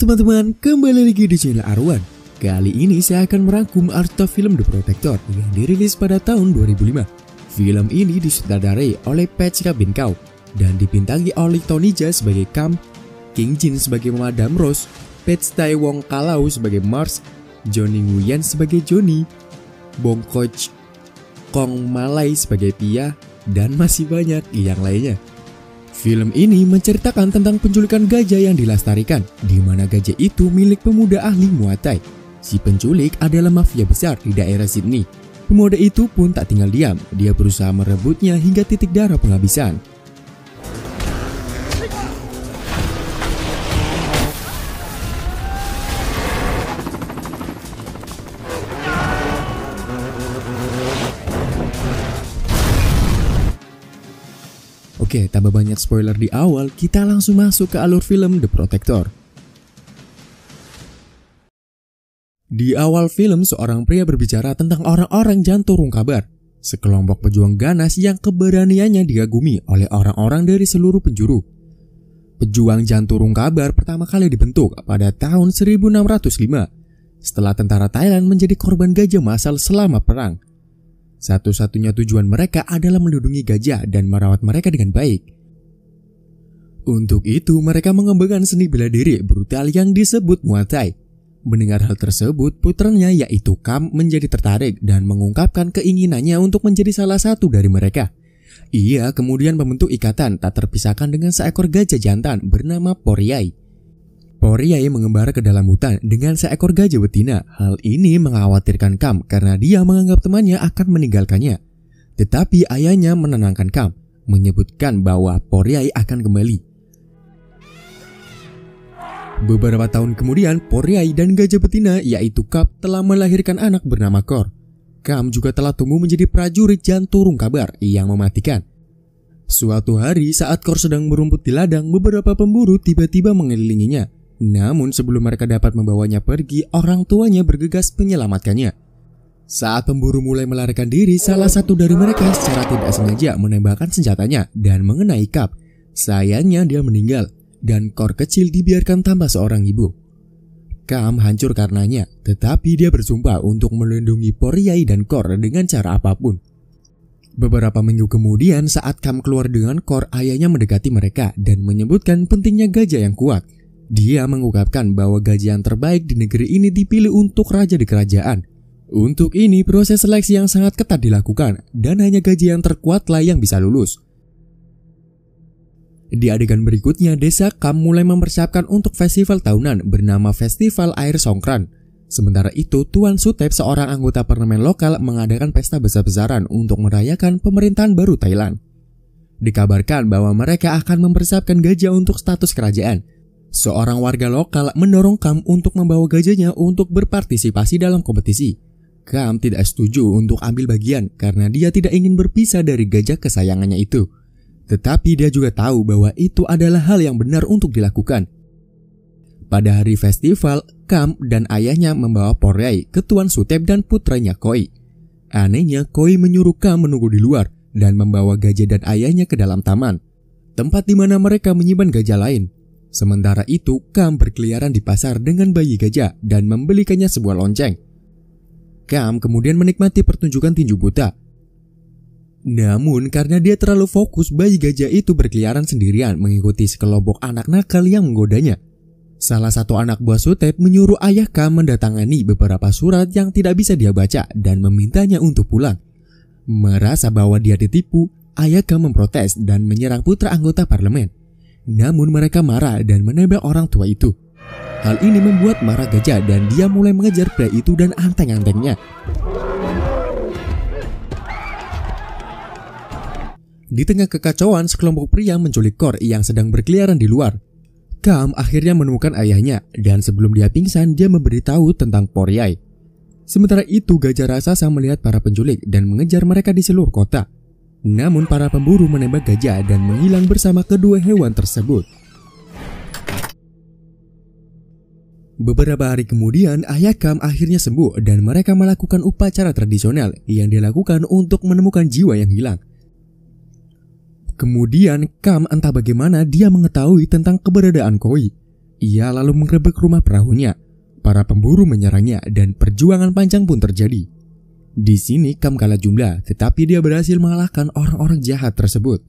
teman-teman, kembali lagi di channel Arwan. Kali ini saya akan merangkum arta film The Protector yang dirilis pada tahun 2005. Film ini disutradarai oleh Pechka Binkau dan dibintangi oleh Tony Jaa sebagai Kam, King Jin sebagai Madame Rose, Pech Tai Wong Kalau sebagai Mars, Johnny Nguyen sebagai Johnny, Bong Koch Kong Malai sebagai Pia, dan masih banyak yang lainnya. Film ini menceritakan tentang penculikan gajah yang dilestarikan, di mana gajah itu milik pemuda ahli Muay Thai. Si penculik adalah mafia besar di daerah Sydney. Pemuda itu pun tak tinggal diam, dia berusaha merebutnya hingga titik darah penghabisan. Oke, tambah banyak spoiler di awal, kita langsung masuk ke alur film The Protector. Di awal film, seorang pria berbicara tentang orang-orang janturung kabar, sekelompok pejuang ganas yang keberaniannya digagumi oleh orang-orang dari seluruh penjuru. Pejuang janturung kabar pertama kali dibentuk pada tahun 1605, setelah tentara Thailand menjadi korban gajah massal selama perang. Satu-satunya tujuan mereka adalah melindungi gajah dan merawat mereka dengan baik. Untuk itu, mereka mengembangkan seni bela diri brutal yang disebut Muay Thai. Mendengar hal tersebut, putranya yaitu Kam menjadi tertarik dan mengungkapkan keinginannya untuk menjadi salah satu dari mereka. Ia kemudian membentuk ikatan tak terpisahkan dengan seekor gajah jantan bernama Poriai. Poriai mengembara ke dalam hutan dengan seekor gajah betina. Hal ini mengkhawatirkan Kam karena dia menganggap temannya akan meninggalkannya. Tetapi ayahnya menenangkan Kam, menyebutkan bahwa Poriai akan kembali. Beberapa tahun kemudian, Poriai dan gajah betina yaitu Kam telah melahirkan anak bernama Kor. Kam juga telah tumbuh menjadi prajurit janturung kabar yang mematikan. Suatu hari saat Kor sedang merumput di ladang, beberapa pemburu tiba-tiba mengelilinginya. Namun sebelum mereka dapat membawanya pergi, orang tuanya bergegas menyelamatkannya. Saat pemburu mulai melarikan diri, salah satu dari mereka secara tidak sengaja menembakkan senjatanya dan mengenai Kam. Sayangnya dia meninggal dan Kor kecil dibiarkan tanpa seorang ibu. Kam hancur karenanya, tetapi dia bersumpah untuk melindungi Poriai dan Kor dengan cara apapun. Beberapa minggu kemudian saat Kam keluar dengan Kor, ayahnya mendekati mereka dan menyebutkan pentingnya gajah yang kuat. Dia mengungkapkan bahwa gajah yang terbaik di negeri ini dipilih untuk raja di kerajaan. Untuk ini proses seleksi yang sangat ketat dilakukan dan hanya gajah yang terkuatlah yang bisa lulus. Di adegan berikutnya, desa Kam mulai mempersiapkan untuk festival tahunan bernama Festival Air Songkran. Sementara itu, Tuan Suthep, seorang anggota parlemen lokal, mengadakan pesta besar-besaran untuk merayakan pemerintahan baru Thailand. Dikabarkan bahwa mereka akan mempersiapkan gajah untuk status kerajaan. Seorang warga lokal mendorong Kam untuk membawa gajahnya untuk berpartisipasi dalam kompetisi. Kam tidak setuju untuk ambil bagian karena dia tidak ingin berpisah dari gajah kesayangannya itu. Tetapi dia juga tahu bahwa itu adalah hal yang benar untuk dilakukan. Pada hari festival, Kam dan ayahnya membawa Poriai ke Tuan Suthep dan putranya Koi. Anehnya, Koi menyuruh Kam menunggu di luar dan membawa gajah dan ayahnya ke dalam taman, tempat di mana mereka menyimpan gajah lain. Sementara itu, Kam berkeliaran di pasar dengan bayi gajah dan membelikannya sebuah lonceng. Kam kemudian menikmati pertunjukan tinju buta. Namun karena dia terlalu fokus, bayi gajah itu berkeliaran sendirian mengikuti sekelompok anak nakal yang menggodanya. Salah satu anak buah Suthep menyuruh ayah Kam mendatangani beberapa surat yang tidak bisa dia baca dan memintanya untuk pulang. Merasa bahwa dia ditipu, ayah Kam memprotes dan menyerang putra anggota parlemen. Namun mereka marah dan menembak orang tua itu. Hal ini membuat marah gajah dan dia mulai mengejar pria itu dan anteng-antengnya. Di tengah kekacauan, sekelompok pria menculik Kor yang sedang berkeliaran di luar. Kam akhirnya menemukan ayahnya dan sebelum dia pingsan, dia memberitahu tentang Poriai. Sementara itu, gajah raksasa melihat para penculik dan mengejar mereka di seluruh kota. Namun para pemburu menembak gajah dan menghilang bersama kedua hewan tersebut. Beberapa hari kemudian, ayah Kam akhirnya sembuh dan mereka melakukan upacara tradisional yang dilakukan untuk menemukan jiwa yang hilang. Kemudian Kam entah bagaimana dia mengetahui tentang keberadaan Koi. Ia lalu menggerebek rumah perahunya. Para pemburu menyerangnya dan perjuangan panjang pun terjadi. Di sini Kam kalah jumlah, tetapi dia berhasil mengalahkan orang-orang jahat tersebut.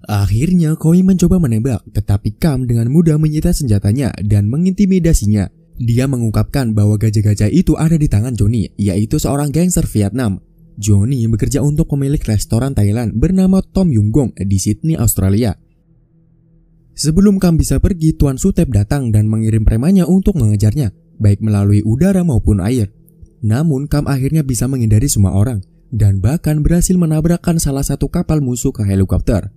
Akhirnya Koi mencoba menembak, tetapi Kam dengan mudah menyita senjatanya dan mengintimidasinya. Dia mengungkapkan bahwa gajah-gajah itu ada di tangan Johnny, yaitu seorang gangster Vietnam. Johnny bekerja untuk pemilik restoran Thailand bernama Tom Yung Gong di Sydney, Australia. Sebelum Kam bisa pergi, Tuan Suthep datang dan mengirim premannya untuk mengejarnya, baik melalui udara maupun air. Namun Kam akhirnya bisa menghindari semua orang, dan bahkan berhasil menabrakkan salah satu kapal musuh ke helikopter.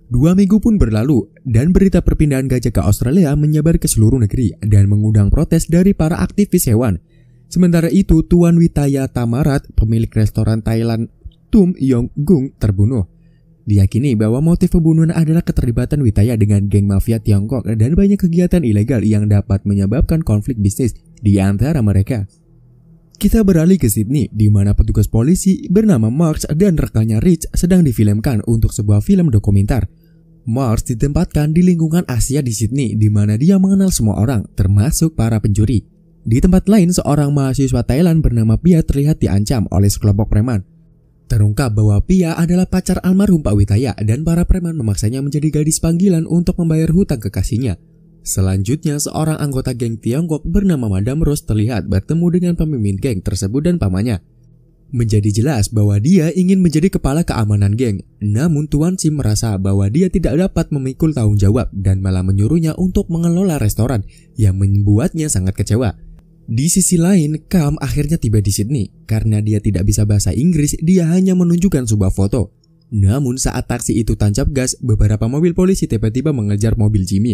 Dua minggu pun berlalu dan berita perpindahan gajah ke Australia menyebar ke seluruh negeri dan mengundang protes dari para aktivis hewan. Sementara itu, Tuan Witaya Tamarat, pemilik restoran Thailand Tum Yong Gung, terbunuh. Diyakini bahwa motif pembunuhan adalah keterlibatan Witaya dengan geng mafia Tiongkok dan banyak kegiatan ilegal yang dapat menyebabkan konflik bisnis di antara mereka. Kita beralih ke Sydney, di mana petugas polisi bernama Marks dan rekannya Rich sedang difilmkan untuk sebuah film dokumenter. Marks ditempatkan di lingkungan Asia di Sydney, di mana dia mengenal semua orang, termasuk para pencuri. Di tempat lain, seorang mahasiswa Thailand bernama Pia terlihat diancam oleh sekelompok preman. Terungkap bahwa Pia adalah pacar almarhum Pak Witaya dan para preman memaksanya menjadi gadis panggilan untuk membayar hutang kekasihnya. Selanjutnya, seorang anggota geng Tiongkok bernama Madam Rose terlihat bertemu dengan pemimpin geng tersebut dan pamannya. Menjadi jelas bahwa dia ingin menjadi kepala keamanan geng. Namun Tuan Sim merasa bahwa dia tidak dapat memikul tanggung jawab dan malah menyuruhnya untuk mengelola restoran yang membuatnya sangat kecewa. Di sisi lain, Kam akhirnya tiba di Sydney. Karena dia tidak bisa bahasa Inggris, dia hanya menunjukkan sebuah foto. Namun saat taksi itu tancap gas, beberapa mobil polisi tiba-tiba mengejar mobil Jimmy.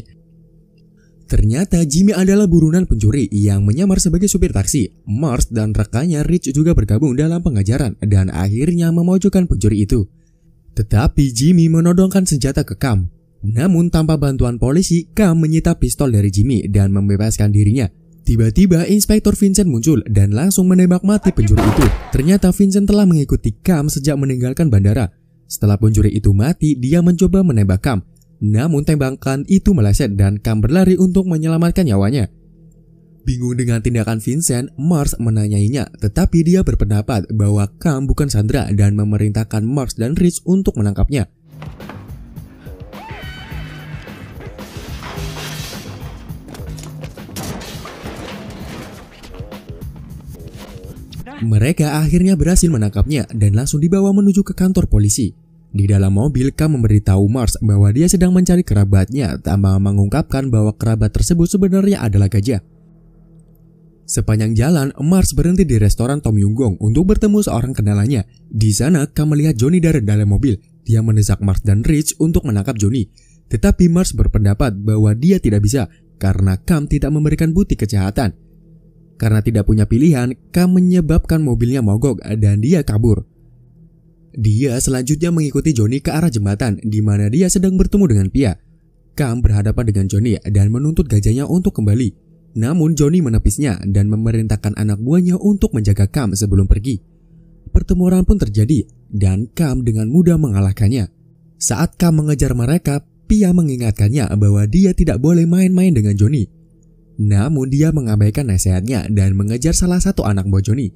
Ternyata Jimmy adalah buronan pencuri yang menyamar sebagai supir taksi. Mars dan rekannya Rich juga bergabung dalam pengejaran dan akhirnya memojokkan pencuri itu. Tetapi Jimmy menodongkan senjata ke Kam. Namun tanpa bantuan polisi, Kam menyita pistol dari Jimmy dan membebaskan dirinya. Tiba-tiba Inspektur Vincent muncul dan langsung menembak mati pencuri itu. Ternyata Vincent telah mengikuti Kam sejak meninggalkan bandara. Setelah pencuri itu mati, dia mencoba menembak Kam. Namun tembakan itu meleset dan Kam berlari untuk menyelamatkan nyawanya. Bingung dengan tindakan Vincent, Mars menanyainya, tetapi dia berpendapat bahwa Kam bukan Sandra dan memerintahkan Mars dan Rich untuk menangkapnya. Mereka akhirnya berhasil menangkapnya dan langsung dibawa menuju ke kantor polisi. Di dalam mobil, Kam memberitahu Mars bahwa dia sedang mencari kerabatnya tanpa mengungkapkan bahwa kerabat tersebut sebenarnya adalah gajah. Sepanjang jalan, Mars berhenti di restoran Tom Yung Gong untuk bertemu seorang kenalannya. Di sana, Kam melihat Johnny dari dalam mobil. Dia mendesak Mars dan Rich untuk menangkap Johnny. Tetapi Mars berpendapat bahwa dia tidak bisa karena Kam tidak memberikan bukti kejahatan. Karena tidak punya pilihan, Kam menyebabkan mobilnya mogok dan dia kabur. Dia selanjutnya mengikuti Johnny ke arah jembatan di mana dia sedang bertemu dengan Pia. Kam berhadapan dengan Johnny dan menuntut gajahnya untuk kembali. Namun Johnny menepisnya dan memerintahkan anak buahnya untuk menjaga Kam sebelum pergi. Pertempuran pun terjadi dan Kam dengan mudah mengalahkannya. Saat Kam mengejar mereka, Pia mengingatkannya bahwa dia tidak boleh main-main dengan Johnny. Namun dia mengabaikan nasihatnya dan mengejar salah satu anak buah Johnny.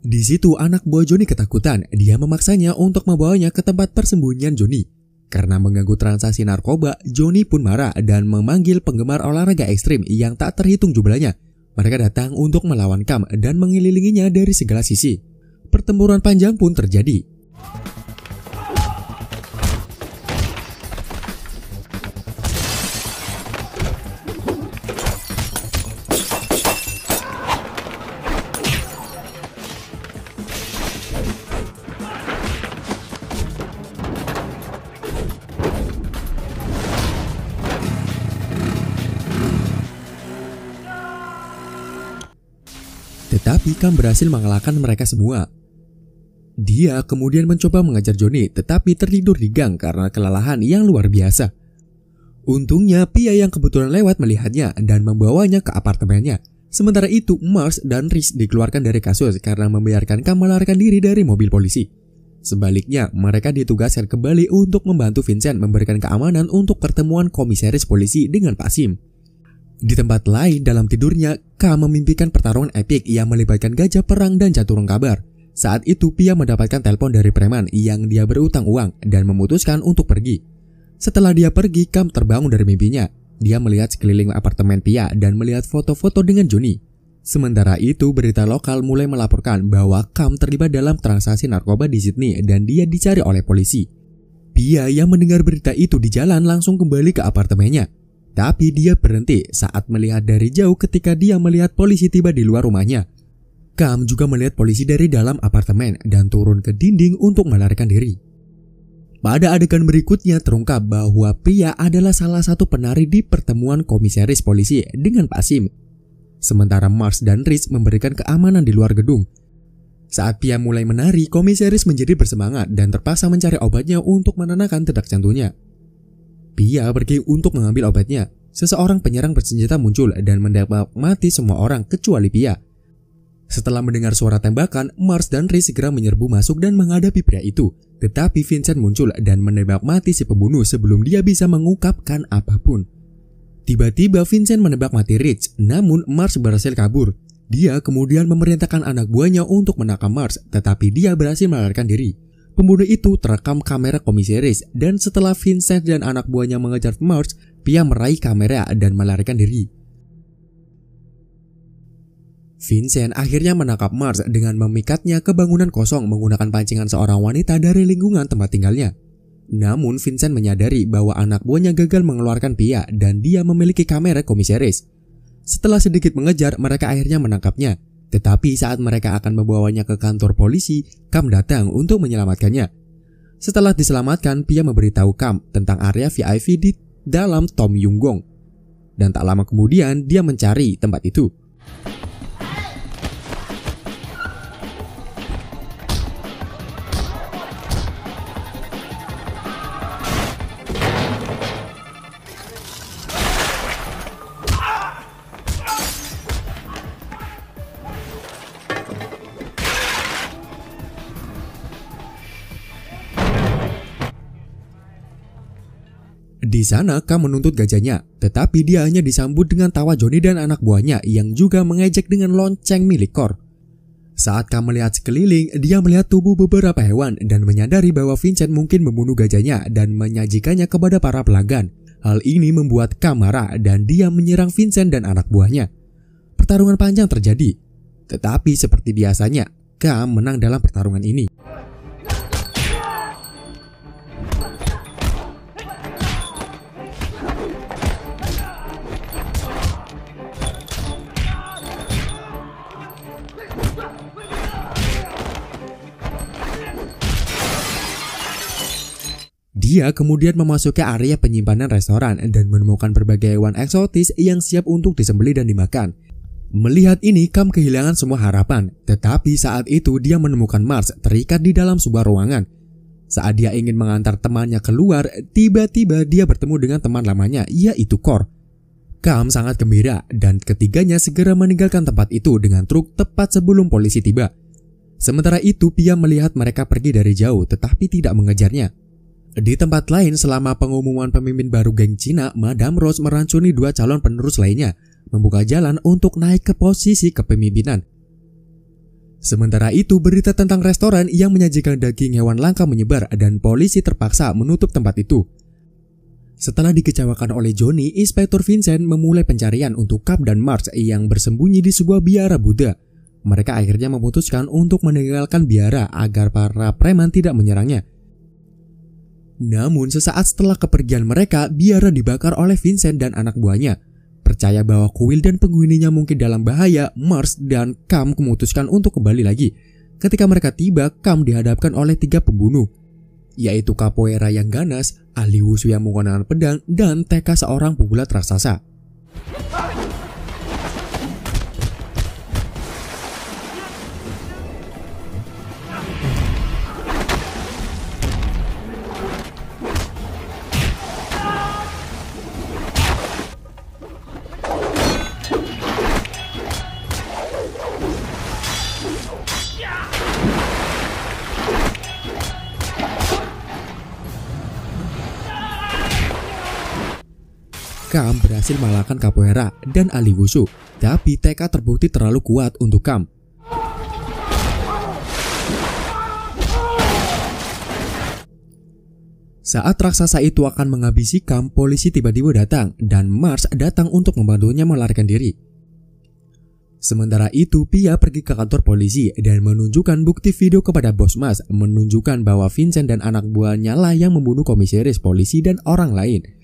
Di situ anak buah Johnny ketakutan. Dia memaksanya untuk membawanya ke tempat persembunyian Johnny. Karena mengganggu transaksi narkoba, Johnny pun marah dan memanggil penggemar olahraga ekstrim yang tak terhitung jumlahnya. Mereka datang untuk melawan Kam dan mengelilinginya dari segala sisi. Pertempuran panjang pun terjadi. tetapi Kam berhasil mengalahkan mereka semua. Dia kemudian mencoba mengejar Johnny, tetapi tertidur di gang karena kelelahan yang luar biasa. Untungnya Pia yang kebetulan lewat melihatnya dan membawanya ke apartemennya. Sementara itu Mars dan Rhys dikeluarkan dari kasus karena membiarkan Kam melarikan diri dari mobil polisi. Sebaliknya, mereka ditugaskan kembali untuk membantu Vincent memberikan keamanan untuk pertemuan komisaris polisi dengan Pak Sim. Di tempat lain dalam tidurnya, Kam memimpikan pertarungan epik yang melibatkan gajah perang dan caturung kabar. Saat itu Pia mendapatkan telepon dari preman yang dia berutang uang dan memutuskan untuk pergi. Setelah dia pergi, Kam terbangun dari mimpinya. Dia melihat sekeliling apartemen Pia dan melihat foto-foto dengan Johnny. Sementara itu, berita lokal mulai melaporkan bahwa Kam terlibat dalam transaksi narkoba di Sydney dan dia dicari oleh polisi. Pia yang mendengar berita itu di jalan langsung kembali ke apartemennya. Tapi dia berhenti saat melihat dari jauh ketika dia melihat polisi tiba di luar rumahnya. Kam juga melihat polisi dari dalam apartemen dan turun ke dinding untuk melarikan diri. Pada adegan berikutnya terungkap bahwa Pia adalah salah satu penari di pertemuan komisaris polisi dengan Pak Sim. Sementara Mars dan Rhys memberikan keamanan di luar gedung. Saat Pia mulai menari, komisaris menjadi bersemangat dan terpaksa mencari obatnya untuk menenangkan detak jantungnya. Pia pergi untuk mengambil obatnya. Seseorang penyerang bersenjata muncul dan menembak mati semua orang kecuali Pia. Setelah mendengar suara tembakan, Mars dan Rhys segera menyerbu masuk dan menghadapi pria itu. Tetapi Vincent muncul dan menembak mati si pembunuh sebelum dia bisa mengungkapkan apapun. Tiba-tiba Vincent menembak mati Rich, namun Mars berhasil kabur. Dia kemudian memerintahkan anak buahnya untuk menangkap Mars, tetapi dia berhasil melarikan diri. Pembunuh itu terekam kamera komisaris, dan setelah Vincent dan anak buahnya mengejar Mars, Pia meraih kamera dan melarikan diri. Vincent akhirnya menangkap Mars dengan memikatnya ke bangunan kosong menggunakan pancingan seorang wanita dari lingkungan tempat tinggalnya. Namun Vincent menyadari bahwa anak buahnya gagal mengeluarkan Pia dan dia memiliki kamera komisaris. Setelah sedikit mengejar, mereka akhirnya menangkapnya. Tetapi saat mereka akan membawanya ke kantor polisi, Kam datang untuk menyelamatkannya. Setelah diselamatkan, Pia memberitahu Kam tentang area VIP di dalam Tom Yung Gong. Dan tak lama kemudian dia mencari tempat itu. Di sana Kam menuntut gajahnya, tetapi dia hanya disambut dengan tawa Johnny dan anak buahnya yang juga mengejek dengan lonceng milik Kor. Saat Kam melihat sekeliling, dia melihat tubuh beberapa hewan dan menyadari bahwa Vincent mungkin membunuh gajahnya dan menyajikannya kepada para pelanggan. Hal ini membuat Kam marah dan dia menyerang Vincent dan anak buahnya. Pertarungan panjang terjadi, tetapi seperti biasanya, Kam menang dalam pertarungan ini. Dia kemudian memasuki area penyimpanan restoran dan menemukan berbagai hewan eksotis yang siap untuk disembelih dan dimakan. Melihat ini, Kam kehilangan semua harapan, tetapi saat itu dia menemukan Mars terikat di dalam sebuah ruangan. Saat dia ingin mengantar temannya keluar, tiba-tiba dia bertemu dengan teman lamanya, yaitu Kor. Kam sangat gembira dan ketiganya segera meninggalkan tempat itu dengan truk tepat sebelum polisi tiba. Sementara itu, Pia melihat mereka pergi dari jauh tetapi tidak mengejarnya. Di tempat lain, selama pengumuman pemimpin baru geng Cina, Madame Rose merancuni dua calon penerus lainnya, membuka jalan untuk naik ke posisi kepemimpinan. Sementara itu, berita tentang restoran yang menyajikan daging hewan langka menyebar dan polisi terpaksa menutup tempat itu. Setelah dikecewakan oleh Johnny, Inspektur Vincent memulai pencarian untuk Kam dan Mars yang bersembunyi di sebuah biara Buddha. Mereka akhirnya memutuskan untuk meninggalkan biara agar para preman tidak menyerangnya. Namun sesaat setelah kepergian mereka, biara dibakar oleh Vincent dan anak buahnya. Percaya bahwa kuil dan penghuninya mungkin dalam bahaya, Mars dan Kam memutuskan untuk kembali lagi. Ketika mereka tiba, Kam dihadapkan oleh 3 pembunuh, yaitu capoeira yang ganas, ahli wushu yang menggunakan pedang, dan Tekka seorang pegulat raksasa. Kam berhasil mengalahkan capoeira dan ahli wushu, tapi TK terbukti terlalu kuat untuk Kam. Saat raksasa itu akan menghabisi Kam, polisi tiba-tiba datang dan Mars datang untuk membantunya melarikan diri. Sementara itu, Pia pergi ke kantor polisi dan menunjukkan bukti video kepada bos Mars, menunjukkan bahwa Vincent dan anak buahnya lah yang membunuh komisaris polisi dan orang lain.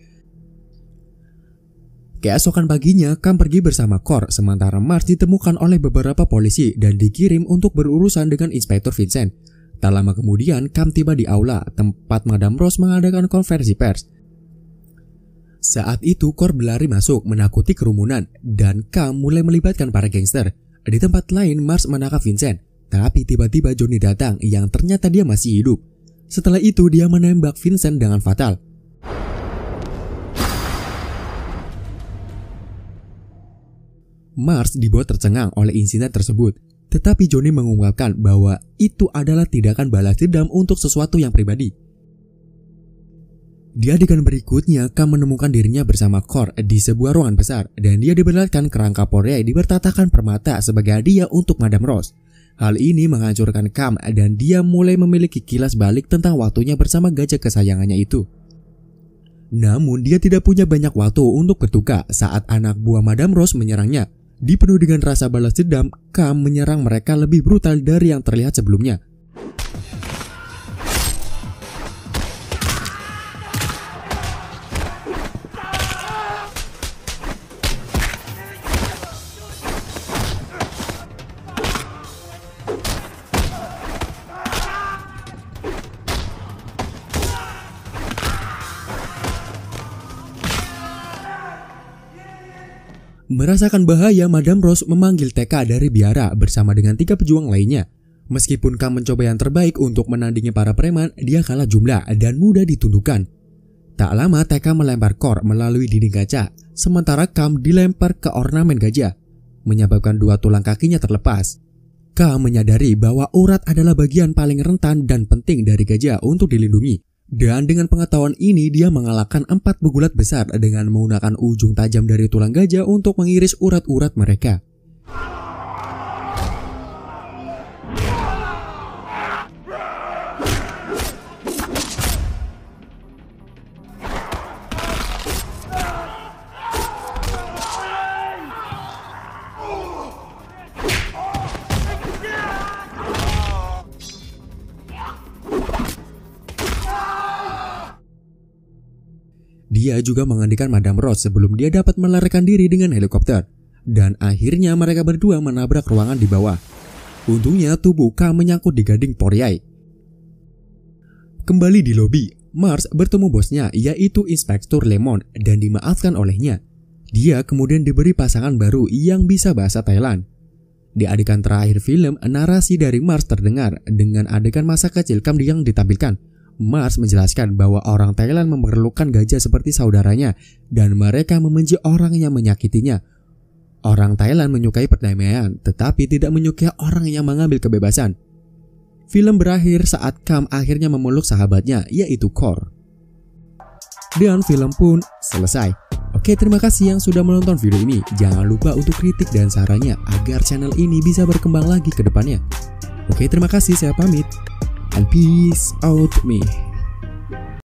Keesokan paginya, Kam pergi bersama Cor, sementara Mars ditemukan oleh beberapa polisi dan dikirim untuk berurusan dengan Inspektur Vincent. Tak lama kemudian, Kam tiba di aula tempat Madame Rose mengadakan konferensi pers. Saat itu, Cor berlari masuk menakuti kerumunan dan Kam mulai melibatkan para gangster. Di tempat lain, Mars menangkap Vincent, tapi tiba-tiba Johnny datang yang ternyata dia masih hidup. Setelah itu, dia menembak Vincent dengan fatal. Mars dibuat tercengang oleh insiden tersebut. Tetapi Johnny mengungkapkan bahwa itu adalah tindakan balas dendam untuk sesuatu yang pribadi. Di adegan berikutnya, Kam menemukan dirinya bersama Cor di sebuah ruangan besar dan dia diperlihatkan kerangka Poirier dibertatakan permata sebagai hadiah untuk Madame Rose. Hal ini menghancurkan Kam dan dia mulai memiliki kilas balik tentang waktunya bersama gajah kesayangannya itu. Namun dia tidak punya banyak waktu untuk berduka saat anak buah Madame Rose menyerangnya. Dipenuhi dengan rasa balas dendam, Kam menyerang mereka lebih brutal dari yang terlihat sebelumnya. Merasakan bahaya, Madame Rose memanggil TK dari biara bersama dengan 3 pejuang lainnya. Meskipun Kam mencoba yang terbaik untuk menandingi para preman, dia kalah jumlah dan mudah ditundukkan. Tak lama TK melempar Cor melalui dinding kaca, sementara Kam dilempar ke ornamen gajah, menyebabkan 2 tulang kakinya terlepas. Kam menyadari bahwa urat adalah bagian paling rentan dan penting dari gajah untuk dilindungi. Dan dengan pengetahuan ini, dia mengalahkan 4 pegulat besar dengan menggunakan ujung tajam dari tulang gajah untuk mengiris urat-urat mereka. Dia juga menghentikan Madame Rose sebelum dia dapat melarikan diri dengan helikopter. Dan akhirnya mereka berdua menabrak ruangan di bawah. Untungnya tubuh Kam menyangkut di gading Poirier. Kembali di lobi, Mars bertemu bosnya yaitu Inspektur Lemon dan dimaafkan olehnya. Dia kemudian diberi pasangan baru yang bisa bahasa Thailand. Di adegan terakhir film, narasi dari Mars terdengar dengan adegan masa kecil Kam yang ditampilkan. Mars menjelaskan bahwa orang Thailand memerlukan gajah seperti saudaranya dan mereka membenci orang yang menyakitinya. Orang Thailand menyukai perdamaian, tetapi tidak menyukai orang yang mengambil kebebasan. Film berakhir saat Kam akhirnya memeluk sahabatnya, yaitu Cor. Dan film pun selesai. Oke, terima kasih yang sudah menonton video ini. Jangan lupa untuk kritik dan sarannya agar channel ini bisa berkembang lagi ke depannya. Oke, terima kasih, saya pamit. And peace out me.